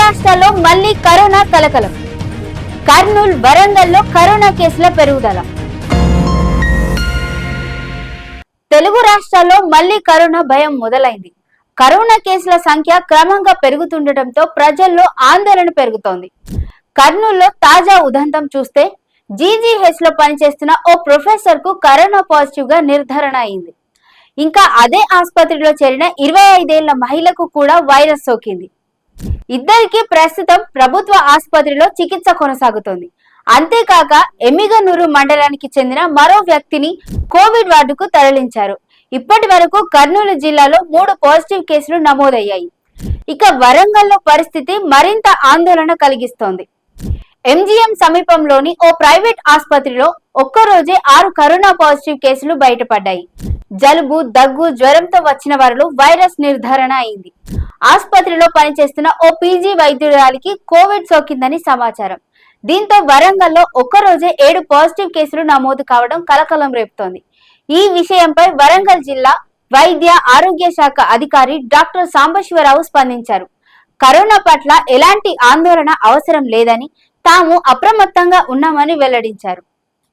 రాష్ట్రాల్లో మళ్లీ కరోనా కలకలం. కర్నూలు, వరంగల్లో కరోనా కేసుల పెరుగుదల. తెలుగు రాష్ట్రాల్లో మళ్లీ కరోనా భయం మొదలైంది. కరోనా కేసుల సంఖ్య క్రమంగా పెరుగుతుండటంతో ప్రజల్లో ఆందోళన పెరుగుతోంది. కర్నూలులో తాజా ఉదంతం చూస్తే జీజీహెచ్ లో పనిచేస్తున్న ఓ ప్రొఫెసర్ కు కరోనా పాజిటివ్ గా నిర్ధారణ అయింది. ఇంకా అదే ఆసుపత్రిలో చేరిన 25 ఏళ్ల మహిళకు కూడా వైరస్ సోకింది. ఇద్దరికి ప్రస్తుతం ప్రభుత్వ ఆసుపత్రిలో చికిత్స కొనసాగుతోంది. అంతేకాక ఎమ్మిగనూరు మండలానికి చెందిన మరో వ్యక్తిని కోవిడ్ వార్డుకు తరలించారు. ఇప్పటి వరకు కర్నూలు జిల్లాలో 3 పాజిటివ్ కేసులు నమోదయ్యాయి. ఇక వరంగల్లో పరిస్థితి మరింత ఆందోళన కలిగిస్తోంది. ఎంజీఎం సమీపంలోని ఓ ప్రైవేట్ ఆసుపత్రిలో ఒక్కరోజే 6 కరోనా పాజిటివ్ కేసులు బయటపడ్డాయి. జలుబు, దగ్గు, జ్వరంతో వచ్చిన వారిలో వైరస్ నిర్ధారణ అయింది. ఆసుపత్రిలో పనిచేస్తున్న ఓ పీజీ వైద్యురాలికి కోవిడ్ సోకిందని సమాచారం. దీంతో వరంగల్లో ఒక్కరోజే 7 పాజిటివ్ కేసులు నమోదు కావడం కలకలం రేపుతోంది. ఈ విషయంపై వరంగల్ జిల్లా వైద్య ఆరోగ్య శాఖ అధికారి డాక్టర్ సాంబశివరావు స్పందించారు. కరోనా పట్ల ఎలాంటి ఆందోళన అవసరం లేదని, తాము అప్రమత్తంగా ఉన్నామని వెల్లడించారు.